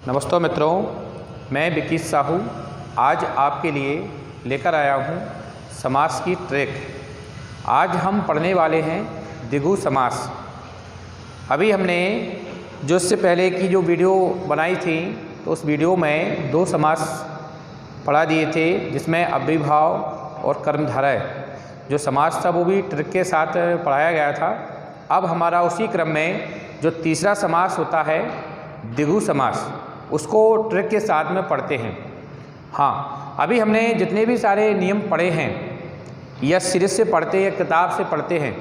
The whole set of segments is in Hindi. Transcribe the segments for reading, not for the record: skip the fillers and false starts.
नमस्ते मित्रों, मैं विकी साहू आज आपके लिए लेकर आया हूँ समास की ट्रिक। आज हम पढ़ने वाले हैं द्विगु समास। अभी हमने जो इससे पहले की जो वीडियो बनाई थी तो उस वीडियो में दो समास पढ़ा दिए थे, जिसमें अव्ययीभाव और कर्मधारय जो समास था वो भी ट्रिक के साथ पढ़ाया गया था। अब हमारा उसी क्रम में जो तीसरा समास होता है द्विगु समास, उसको ट्रिक के साथ में पढ़ते हैं। हाँ, अभी हमने जितने भी सारे नियम पढ़े हैं या सिरे से पढ़ते या किताब से पढ़ते हैं,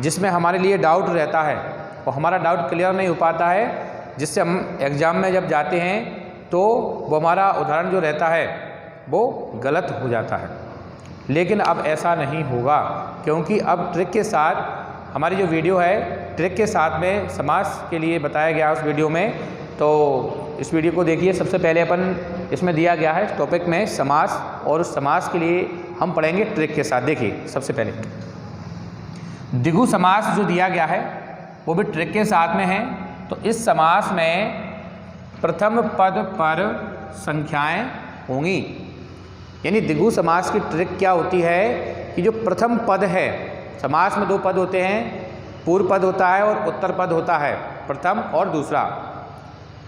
जिसमें हमारे लिए डाउट रहता है और हमारा डाउट क्लियर नहीं हो पाता है, जिससे हम एग्ज़ाम में जब जाते हैं तो वो हमारा उदाहरण जो रहता है वो गलत हो जाता है। लेकिन अब ऐसा नहीं होगा, क्योंकि अब ट्रिक के साथ हमारी जो वीडियो है ट्रिक के साथ में समास के लिए बताया गया उस वीडियो में। तो इस वीडियो को देखिए। सबसे पहले अपन इसमें दिया गया है टॉपिक में समास, और उस समास के लिए हम पढ़ेंगे ट्रिक के साथ। देखिए, सबसे पहले द्विगु समास जो दिया गया है वो भी ट्रिक के साथ में है। तो इस समास में प्रथम पद पर संख्याएं होंगी। यानी द्विगु समास की ट्रिक क्या होती है कि जो प्रथम पद है, समास में दो पद होते हैं, पूर्व पद होता है और उत्तर पद होता है, प्रथम और दूसरा।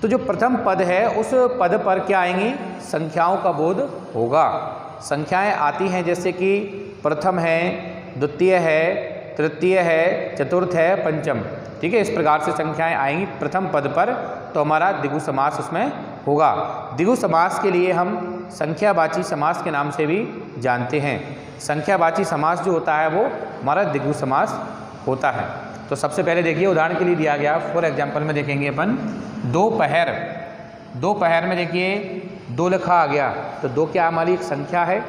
तो जो प्रथम पद है उस पद पर क्या आएंगी? संख्याओं का बोध होगा। संख्याएं आती हैं जैसे कि प्रथम है, द्वितीय है, तृतीय है, चतुर्थ है, पंचम। ठीक है, इस प्रकार से संख्याएं आएंगी प्रथम पद पर, तो हमारा द्विगु समास उसमें होगा। द्विगु समास के लिए हम संख्यावाची समास के नाम से भी जानते हैं। संख्यावाची समास जो होता है वो हमारा द्विगु समास होता है। तो सबसे पहले देखिए, उदाहरण के लिए दिया गया, फॉर एग्जाम्पल में देखेंगे अपन दोपहर। दोपहर में देखिए दो लिखा आ गया, तो दो क्या हमारी एक संख्या है,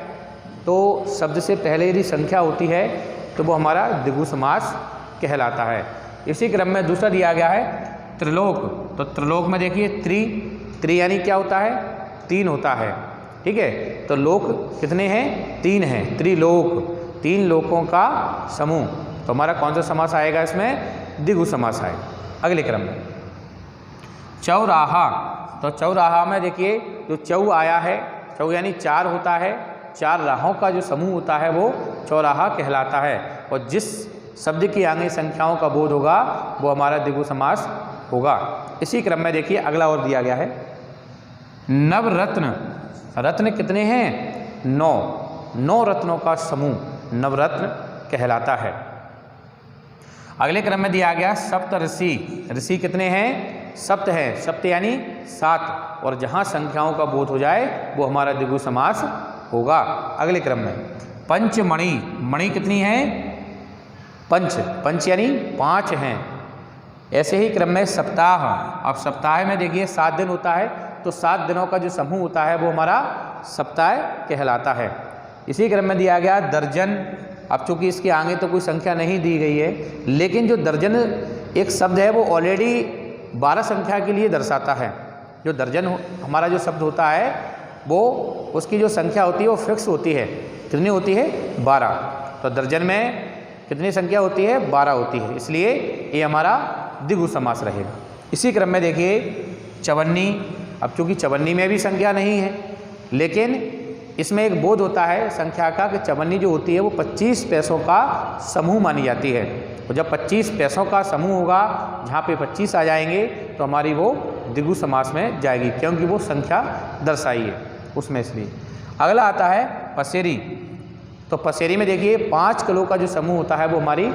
तो शब्द से पहले यदि संख्या होती है तो वो हमारा द्विगु समास कहलाता है। इसी क्रम में दूसरा दिया गया है त्रिलोक। तो त्रिलोक में देखिए त्रि यानी क्या होता है? तीन होता है। ठीक है, तो लोक कितने हैं? तीन हैं। त्रिलोक, तीन लोकों का समूह। तो हमारा कौन सा समास आएगा इसमें? द्विगु समास आएगा। अगले क्रम में चौराहा। तो चौराहा में देखिए जो चौ आया है, चौ यानी चार होता है, चार राहों का जो समूह होता है वो चौराहा कहलाता है। और जिस शब्द की आगे संख्याओं का बोध होगा वो हमारा द्विगु समास होगा। इसी क्रम में देखिए अगला और दिया गया है नवरत्न। रत्न कितने हैं? 9। 9 रत्नों का समूह नवरत्न कहलाता है। अगले क्रम में दिया गया सप्तऋषि। ऋषि कितने हैं? सप्त है। सप्त यानी 7, और जहाँ संख्याओं का बोध हो जाए वो हमारा द्विगु समास होगा। अगले क्रम में पंचमणि। मणि कितनी है? पंच। पंच यानी 5 हैं। ऐसे ही क्रम में सप्ताह। अब सप्ताह में देखिए 7 दिन होता है, तो 7 दिनों का जो समूह होता है वो हमारा सप्ताह कहलाता है। इसी क्रम में दिया गया दर्जन। अब चूँकि इसके आगे तो कोई संख्या नहीं दी गई है, लेकिन जो दर्जन एक शब्द है वो ऑलरेडी 12 संख्या के लिए दर्शाता है। जो दर्जन हमारा जो शब्द होता है वो उसकी जो संख्या होती है वो फिक्स होती है। कितनी होती है? 12। तो दर्जन में कितनी संख्या होती है? 12 होती है, इसलिए ये हमारा द्विगु समास रहेगा। इसी क्रम में देखिए चवन्नी। अब चूँकि चवन्नी में भी संख्या नहीं है, लेकिन इसमें एक बोध होता है संख्या का कि चवन्नी जो होती है वो 25 पैसों का समूह मानी जाती है। और जब 25 पैसों का समूह होगा, जहाँ पे 25 आ जाएंगे, तो हमारी वो द्विगु समास में जाएगी, क्योंकि वो संख्या दर्शाई है उसमें, इसलिए। अगला आता है पसेरी। तो पसेरी में देखिए 5 किलो का जो समूह होता है वो हमारी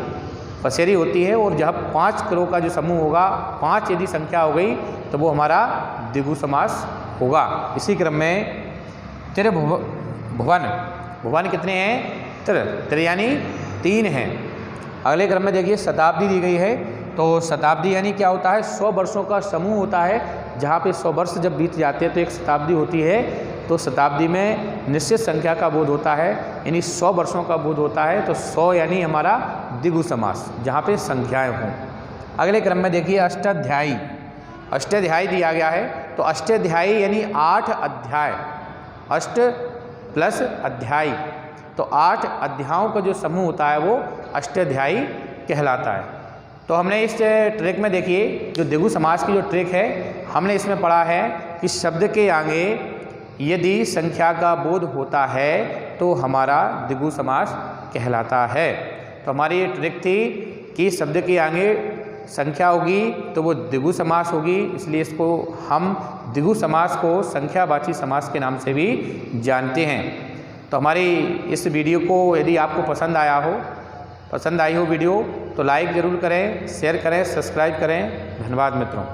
पसेरी होती है। और जब 5 किलो का जो समूह होगा, 5 यदि संख्या हो गई तो वो हमारा द्विगु समास होगा। इसी क्रम में त्रिभुवन। भुवन कितने हैं? त्रि यानी 3 हैं। अगले क्रम में देखिए शताब्दी दी गई है। तो शताब्दी यानी क्या होता है? 100 वर्षों का समूह होता है। जहाँ पे 100 वर्ष जब बीत जाते हैं तो एक शताब्दी होती है। तो शताब्दी में निश्चित संख्या का बोध होता है, यानी 100 वर्षों का बोध होता है। तो 100 यानी हमारा द्विगु समास, जहाँ पे संख्याएं हों। अगले क्रम में देखिए अष्टाध्यायी। अष्टाध्यायी दिया गया है। तो अष्टाध्यायी यानी 8 अध्याय। अष्ट प्लस अध्यायी, तो 8 अध्यायों का जो समूह होता है वो अष्टाध्यायी कहलाता है। तो हमने इस ट्रिक में देखिए जो द्विगु समास की जो ट्रिक है, हमने इसमें पढ़ा है कि शब्द के आगे यदि संख्या का बोध होता है तो हमारा द्विगु समास कहलाता है। तो हमारी ये ट्रिक थी कि शब्द के आगे संख्या होगी तो वो द्विगु समास होगी, इसलिए इसको हम द्विगु समास को संख्यावाची समास के नाम से भी जानते हैं। तो हमारी इस वीडियो को यदि आपको पसंद आई हो वीडियो तो लाइक ज़रूर करें, शेयर करें, सब्सक्राइब करें। धन्यवाद मित्रों।